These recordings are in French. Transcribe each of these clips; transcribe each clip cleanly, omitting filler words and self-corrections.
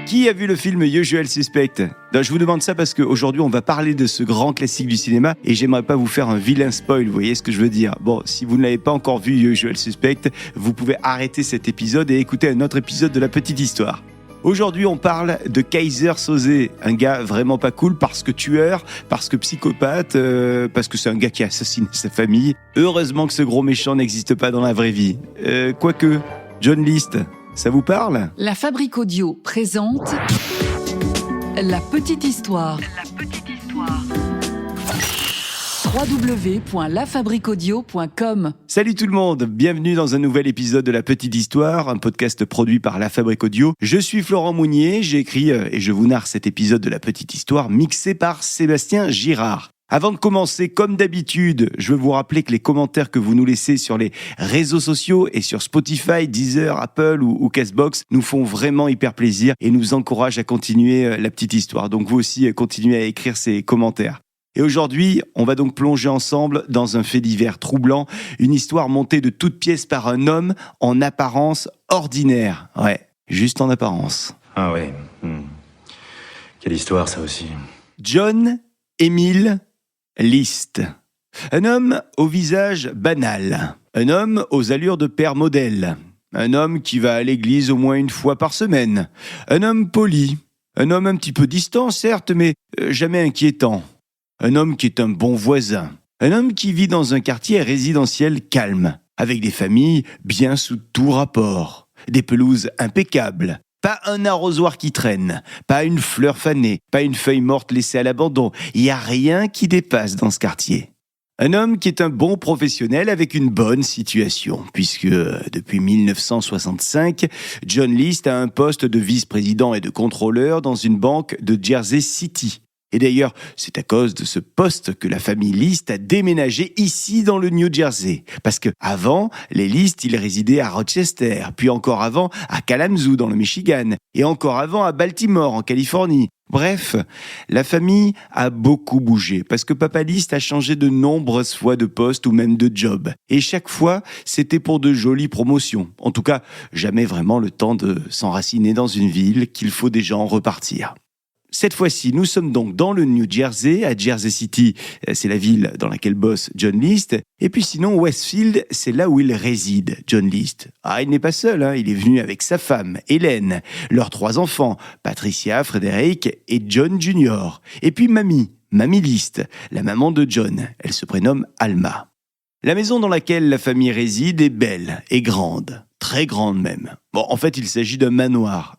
Qui a vu le film Usual Suspect ? Je vous demande ça parce qu'aujourd'hui on va parler de ce grand classique du cinéma et j'aimerais pas vous faire un vilain spoil, vous voyez ce que je veux dire. Bon, si vous ne l'avez pas encore vu Usual Suspect, vous pouvez arrêter cet épisode et écouter un autre épisode de La Petite Histoire. Aujourd'hui, on parle de Keyser Söze, un gars vraiment pas cool parce que tueur, parce que psychopathe, parce que c'est un gars qui assassine sa famille. Heureusement que ce gros méchant n'existe pas dans la vraie vie. Quoique, John List, ça vous parle ? La Fabrique Audio présente La Petite Histoire. www.lafabriqueaudio.com. Salut tout le monde, bienvenue dans un nouvel épisode de La Petite Histoire, un podcast produit par La Fabrique Audio. Je suis Florent Mounier, j'ai écrit et je vous narre cet épisode de La Petite Histoire mixé par Sébastien Girard. Avant de commencer, comme d'habitude, je veux vous rappeler que les commentaires que vous nous laissez sur les réseaux sociaux et sur Spotify, Deezer, Apple ou Castbox nous font vraiment hyper plaisir et nous encouragent à continuer La Petite Histoire. Donc vous aussi, continuez à écrire ces commentaires. Et aujourd'hui, on va donc plonger ensemble dans un fait divers troublant, une histoire montée de toutes pièces par un homme en apparence ordinaire. Ouais, juste en apparence. Ah ouais. Quelle histoire, ça aussi. John Emile List. Un homme au visage banal. Un homme aux allures de père modèle. Un homme qui va à l'église au moins une fois par semaine. Un homme poli. Un homme un petit peu distant, certes, mais jamais inquiétant. Un homme qui est un bon voisin. Un homme qui vit dans un quartier résidentiel calme, avec des familles bien sous tout rapport. Des pelouses impeccables. Pas un arrosoir qui traîne, pas une fleur fanée, pas une feuille morte laissée à l'abandon. Il n'y a rien qui dépasse dans ce quartier. Un homme qui est un bon professionnel avec une bonne situation, puisque depuis 1965, John List a un poste de vice-président et de contrôleur dans une banque de Jersey City. Et d'ailleurs, c'est à cause de ce poste que la famille List a déménagé ici dans le New Jersey. Parce que avant, les List, ils résidaient à Rochester, puis encore avant à Kalamazoo dans le Michigan, et encore avant à Baltimore en Californie. Bref, la famille a beaucoup bougé parce que Papa List a changé de nombreuses fois de poste ou même de job. Et chaque fois, c'était pour de jolies promotions. En tout cas, jamais vraiment le temps de s'enraciner dans une ville qu'il faut déjà en repartir. Cette fois-ci, nous sommes donc dans le New Jersey, à Jersey City, c'est la ville dans laquelle bosse John List. Et puis sinon, Westfield, c'est là où il réside, John List. Ah, il n'est pas seul, il est venu avec sa femme, Hélène, leurs 3 enfants, Patricia, Frédéric et John Jr. Et puis Mamie List, la maman de John, elle se prénomme Alma. La maison dans laquelle la famille réside est belle et grande. Très grande même. Bon, en fait, il s'agit d'un manoir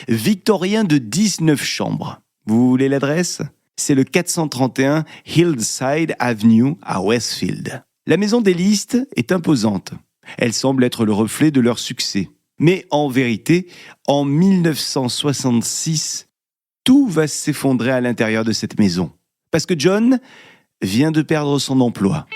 victorien de 19 chambres. Vous voulez l'adresse ? C'est le 431 Hillside Avenue à Westfield. La maison des List est imposante. Elle semble être le reflet de leur succès. Mais en vérité, en 1966, tout va s'effondrer à l'intérieur de cette maison. Parce que John vient de perdre son emploi.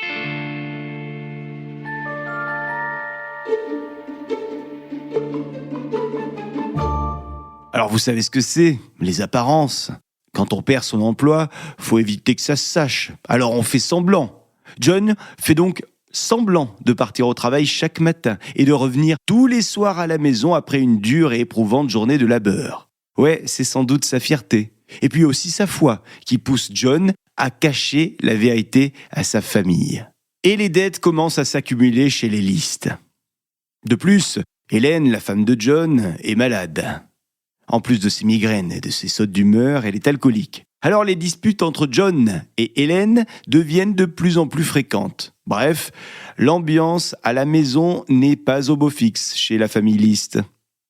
Alors vous savez ce que c'est, les apparences. Quand on perd son emploi, faut éviter que ça se sache. Alors on fait semblant. John fait donc semblant de partir au travail chaque matin et de revenir tous les soirs à la maison après une dure et éprouvante journée de labeur. Ouais, c'est sans doute sa fierté. Et puis aussi sa foi qui pousse John à cacher la vérité à sa famille. Et les dettes commencent à s'accumuler chez les List. De plus, Hélène, la femme de John, est malade. En plus de ses migraines et de ses sautes d'humeur, elle est alcoolique. Alors les disputes entre John et Hélène deviennent de plus en plus fréquentes. Bref, l'ambiance à la maison n'est pas au beau fixe chez la famille List.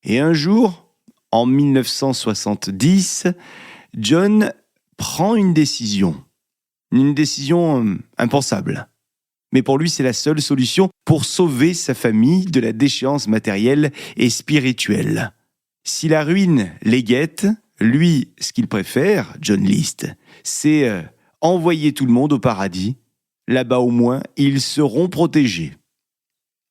Et un jour, en 1970, John prend une décision. Une décision impensable. Mais pour lui, c'est la seule solution pour sauver sa famille de la déchéance matérielle et spirituelle. Si la ruine les guette, lui, ce qu'il préfère, John List, c'est envoyer tout le monde au paradis. Là-bas, au moins, ils seront protégés.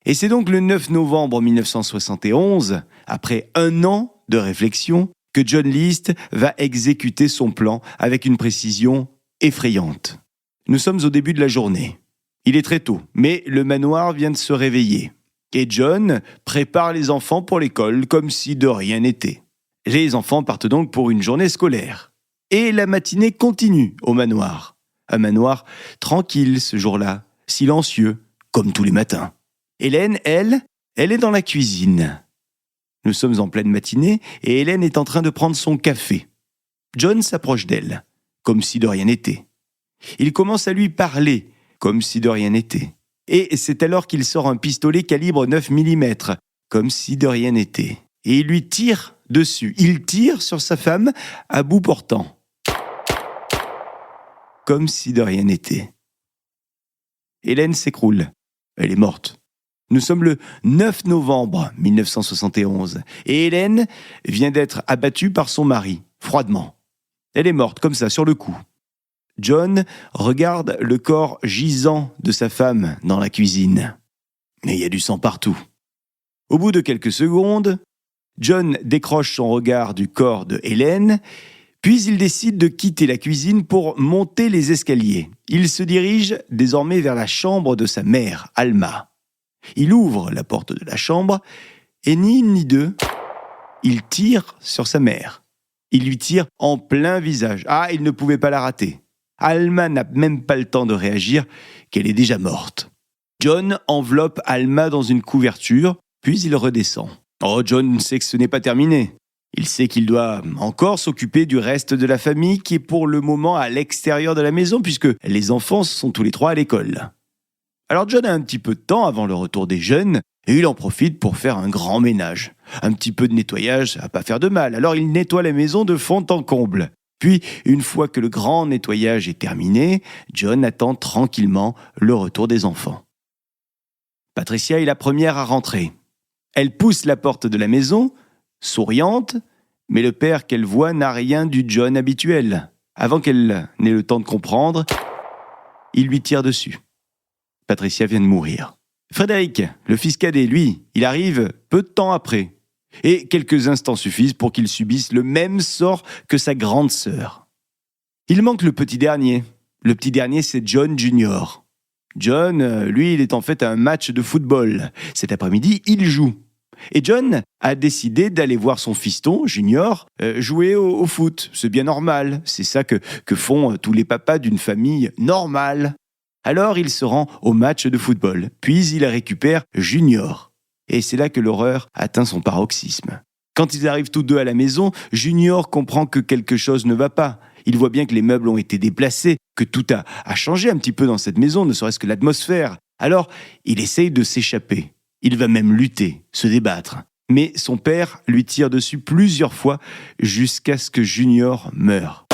Et c'est donc le 9 novembre 1971, après 1 an de réflexion, que John List va exécuter son plan avec une précision effrayante. Nous sommes au début de la journée. Il est très tôt, mais le manoir vient de se réveiller. Et John prépare les enfants pour l'école comme si de rien n'était. Les enfants partent donc pour une journée scolaire. Et la matinée continue au manoir. Un manoir tranquille ce jour-là, silencieux, comme tous les matins. Hélène, elle est dans la cuisine. Nous sommes en pleine matinée et Hélène est en train de prendre son café. John s'approche d'elle, comme si de rien n'était. Il commence à lui parler, comme si de rien n'était. Et c'est alors qu'il sort un pistolet calibre 9 mm, comme si de rien n'était. Et il lui tire dessus. Il tire sur sa femme à bout portant, comme si de rien n'était. Hélène s'écroule. Elle est morte. Nous sommes le 9 novembre 1971 et Hélène vient d'être abattue par son mari, froidement. Elle est morte comme ça, sur le coup. John regarde le corps gisant de sa femme dans la cuisine. Mais il y a du sang partout. Au bout de quelques secondes, John décroche son regard du corps de Hélène, puis il décide de quitter la cuisine pour monter les escaliers. Il se dirige désormais vers la chambre de sa mère, Alma. Il ouvre la porte de la chambre et ni une ni deux, il tire sur sa mère. Il lui tire en plein visage. Ah, il ne pouvait pas la rater. Alma n'a même pas le temps de réagir qu'elle est déjà morte. John enveloppe Alma dans une couverture, puis il redescend. Oh, John sait que ce n'est pas terminé. Il sait qu'il doit encore s'occuper du reste de la famille qui est pour le moment à l'extérieur de la maison puisque les enfants sont tous les trois à l'école. Alors John a un petit peu de temps avant le retour des jeunes et il en profite pour faire un grand ménage. Un petit peu de nettoyage, ça va pas faire de mal. Alors il nettoie la maison de fond en comble. Puis, une fois que le grand nettoyage est terminé, John attend tranquillement le retour des enfants. Patricia est la première à rentrer. Elle pousse la porte de la maison, souriante, mais le père qu'elle voit n'a rien du John habituel. Avant qu'elle n'ait le temps de comprendre, il lui tire dessus. Patricia vient de mourir. Frédéric, le fils cadet, lui, il arrive peu de temps après. Et quelques instants suffisent pour qu'il subisse le même sort que sa grande sœur. Il manque le petit dernier. Le petit dernier, c'est John Junior. John, lui, il est en fait à un match de football. Cet après-midi, il joue. Et John a décidé d'aller voir son fiston, Junior, jouer au foot. C'est bien normal. C'est ça que font tous les papas d'une famille normale. Alors il se rend au match de football, puis il récupère Junior. Et c'est là que l'horreur atteint son paroxysme. Quand ils arrivent tous deux à la maison, Junior comprend que quelque chose ne va pas. Il voit bien que les meubles ont été déplacés, que tout a changé un petit peu dans cette maison, ne serait-ce que l'atmosphère. Alors, il essaye de s'échapper. Il va même lutter, se débattre. Mais son père lui tire dessus plusieurs fois jusqu'à ce que Junior meure.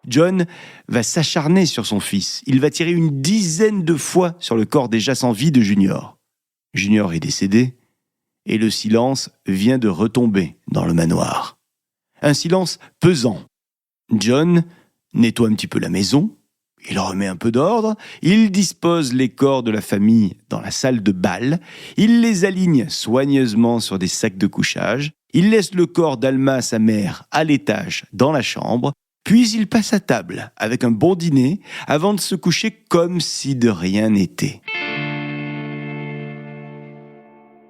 John va s'acharner sur son fils. Il va tirer une dizaine de fois sur le corps déjà sans vie de Junior. Junior est décédé et le silence vient de retomber dans le manoir. Un silence pesant. John nettoie un petit peu la maison, il remet un peu d'ordre, il dispose les corps de la famille dans la salle de bal, il les aligne soigneusement sur des sacs de couchage, il laisse le corps d'Alma, sa mère, à l'étage dans la chambre, puis il passe à table avec un bon dîner avant de se coucher comme si de rien n'était.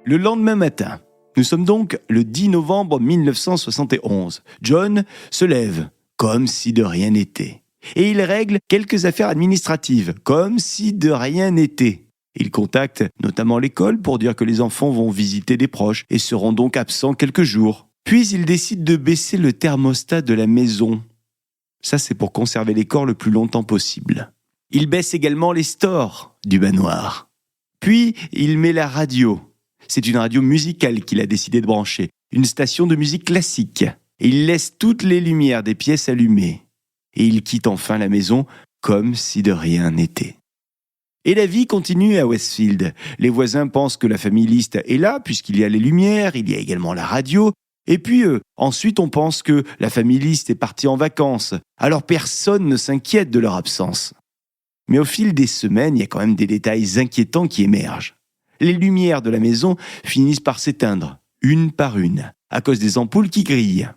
Le lendemain matin, nous sommes donc le 10 novembre 1971. John se lève comme si de rien n'était. Et il règle quelques affaires administratives comme si de rien n'était. Il contacte notamment l'école pour dire que les enfants vont visiter des proches et seront donc absents quelques jours. Puis il décide de baisser le thermostat de la maison. Ça, c'est pour conserver les corps le plus longtemps possible. Il baisse également les stores du manoir. Puis, il met la radio. C'est une radio musicale qu'il a décidé de brancher, une station de musique classique. Et il laisse toutes les lumières des pièces allumées. Et il quitte enfin la maison comme si de rien n'était. Et la vie continue à Westfield. Les voisins pensent que la famille List est là, puisqu'il y a les lumières, il y a également la radio. Et puis, ensuite, on pense que la famille List est partie en vacances. Alors personne ne s'inquiète de leur absence. Mais au fil des semaines, il y a quand même des détails inquiétants qui émergent. Les lumières de la maison finissent par s'éteindre, une par une, à cause des ampoules qui grillent.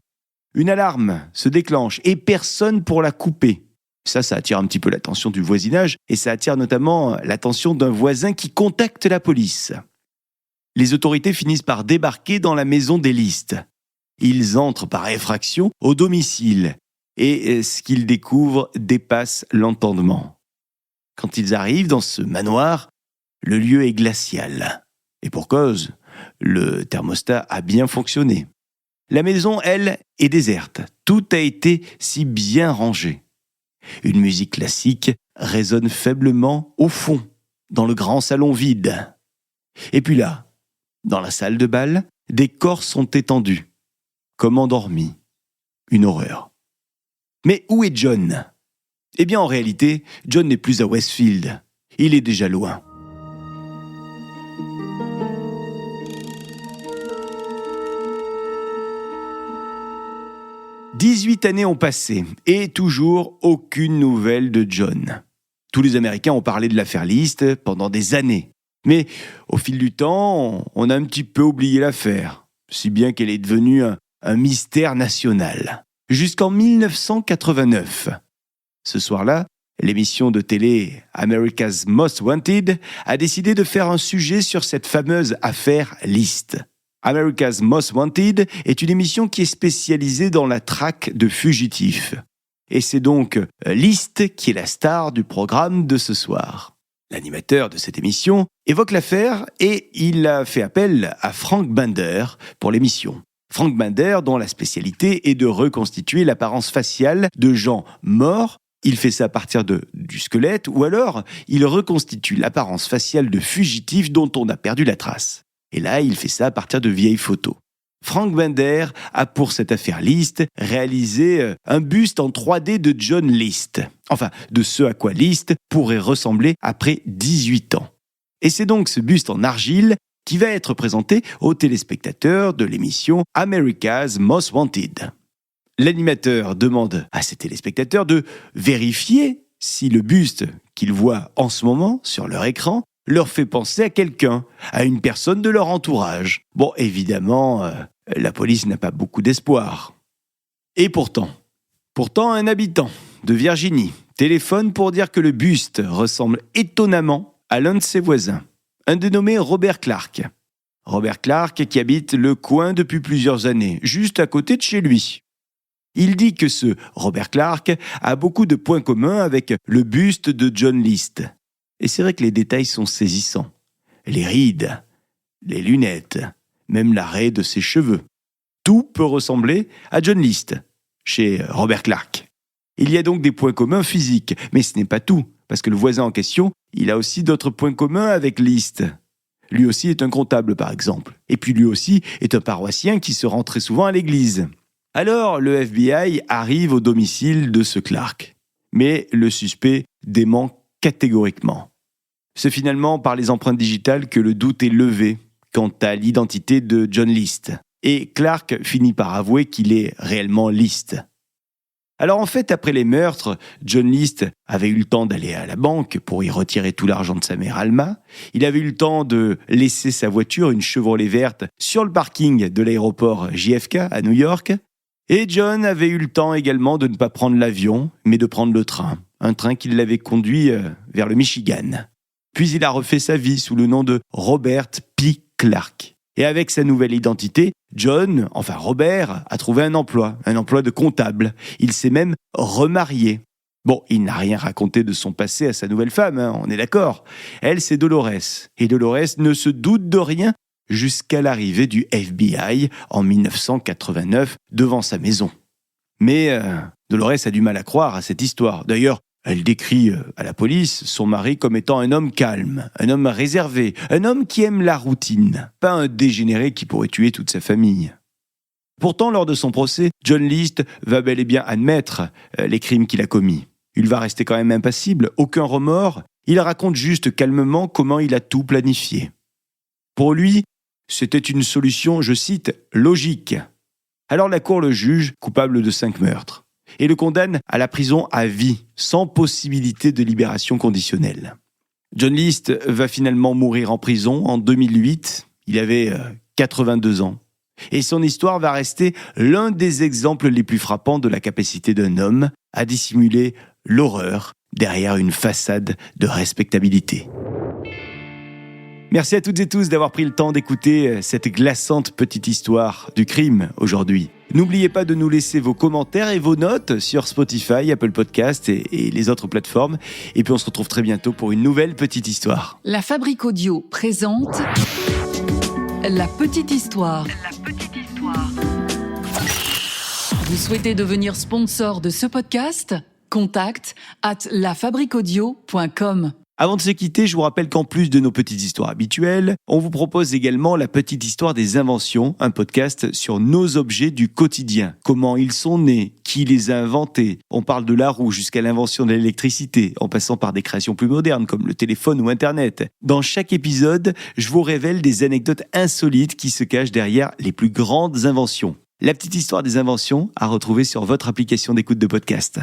Une alarme se déclenche et personne pour la couper. Ça attire un petit peu l'attention du voisinage et ça attire notamment l'attention d'un voisin qui contacte la police. les autorités finissent par débarquer dans la maison des List. Ils entrent par effraction au domicile et ce qu'ils découvrent dépasse l'entendement. Quand ils arrivent dans ce manoir, le lieu est glacial. Et pour cause, le thermostat a bien fonctionné. La maison, elle, est déserte. Tout a été si bien rangé. Une musique classique résonne faiblement au fond, dans le grand salon vide. Et puis là, dans la salle de bal, des corps sont étendus, comme endormis. Une horreur. Mais où est John ? Eh bien, en réalité, John n'est plus à Westfield. Il est déjà loin. « 18 années ont passé et toujours aucune nouvelle de John. Tous les Américains ont parlé de l'affaire List pendant des années. Mais au fil du temps, on a un petit peu oublié l'affaire, si bien qu'elle est devenue un mystère national. Jusqu'en 1989. Ce soir-là, l'émission de télé America's Most Wanted a décidé de faire un sujet sur cette fameuse affaire List. America's Most Wanted est une émission qui est spécialisée dans la traque de fugitifs. Et c'est donc List qui est la star du programme de ce soir. L'animateur de cette émission évoque l'affaire et il a fait appel à Frank Bender pour l'émission. Frank Bender, dont la spécialité est de reconstituer l'apparence faciale de gens morts. Il fait ça à partir du squelette ou alors il reconstitue l'apparence faciale de fugitifs dont on a perdu la trace. Et là, il fait ça à partir de vieilles photos. Frank Bender a pour cette affaire List réalisé un buste en 3D de John List. Enfin, de ce à quoi List pourrait ressembler après 18 ans. Et c'est donc ce buste en argile qui va être présenté aux téléspectateurs de l'émission America's Most Wanted. L'animateur demande à ses téléspectateurs de vérifier si le buste qu'ils voient en ce moment sur leur écran leur fait penser à quelqu'un, à une personne de leur entourage. Bon, évidemment, la police n'a pas beaucoup d'espoir. Et pourtant, un habitant de Virginie téléphone pour dire que le buste ressemble étonnamment à l'un de ses voisins, un dénommé Robert Clark. Robert Clark qui habite le coin depuis plusieurs années, juste à côté de chez lui. Il dit que ce Robert Clark a beaucoup de points communs avec le buste de John List. Et c'est vrai que les détails sont saisissants. Les rides, les lunettes, même l'arrêt de ses cheveux. Tout peut ressembler à John List, chez Robert Clark. Il y a donc des points communs physiques, mais ce n'est pas tout, parce que le voisin en question, il a aussi d'autres points communs avec List. Lui aussi est un comptable, par exemple. Et puis lui aussi est un paroissien qui se rend très souvent à l'église. Alors, le FBI arrive au domicile de ce Clark. Mais le suspect dément catégoriquement. C'est finalement par les empreintes digitales que le doute est levé quant à l'identité de John List. Et Clark finit par avouer qu'il est réellement List. Alors en fait, après les meurtres, John List avait eu le temps d'aller à la banque pour y retirer tout l'argent de sa mère Alma. Il avait eu le temps de laisser sa voiture, une Chevrolet verte, sur le parking de l'aéroport JFK à New York. Et John avait eu le temps également de ne pas prendre l'avion, mais de prendre le train. Un train qui l'avait conduit vers le Michigan. Puis il a refait sa vie sous le nom de Robert P. Clark. Et avec sa nouvelle identité, Robert, a trouvé un emploi de comptable. Il s'est même remarié. Bon, il n'a rien raconté de son passé à sa nouvelle femme, on est d'accord. Elle, c'est Dolores. Et Dolores ne se doute de rien jusqu'à l'arrivée du FBI en 1989 devant sa maison. Mais Dolores a du mal à croire à cette histoire. D'ailleurs, elle décrit à la police son mari comme étant un homme calme, un homme réservé, un homme qui aime la routine, pas un dégénéré qui pourrait tuer toute sa famille. Pourtant, lors de son procès, John List va bel et bien admettre les crimes qu'il a commis. Il va rester quand même impassible, aucun remords, il raconte juste calmement comment il a tout planifié. Pour lui, c'était une solution, je cite, logique. Alors la cour le juge coupable de 5 meurtres. Et le condamne à la prison à vie, sans possibilité de libération conditionnelle. John List va finalement mourir en prison en 2008. Il avait 82 ans. Et son histoire va rester l'un des exemples les plus frappants de la capacité d'un homme à dissimuler l'horreur derrière une façade de respectabilité. Merci à toutes et tous d'avoir pris le temps d'écouter cette glaçante petite histoire du crime aujourd'hui. N'oubliez pas de nous laisser vos commentaires et vos notes sur Spotify, Apple Podcasts et les autres plateformes. Et puis on se retrouve très bientôt pour une nouvelle petite histoire. La Fabrique Audio présente La petite histoire. Vous souhaitez devenir sponsor de ce podcast ? Contact @lafabriqueaudio.com. Avant de se quitter, je vous rappelle qu'en plus de nos petites histoires habituelles, on vous propose également la petite histoire des inventions, un podcast sur nos objets du quotidien. Comment ils sont nés, qui les a inventés. On parle de la roue jusqu'à l'invention de l'électricité, en passant par des créations plus modernes comme le téléphone ou Internet. Dans chaque épisode, je vous révèle des anecdotes insolites qui se cachent derrière les plus grandes inventions. La petite histoire des inventions à retrouver sur votre application d'écoute de podcast.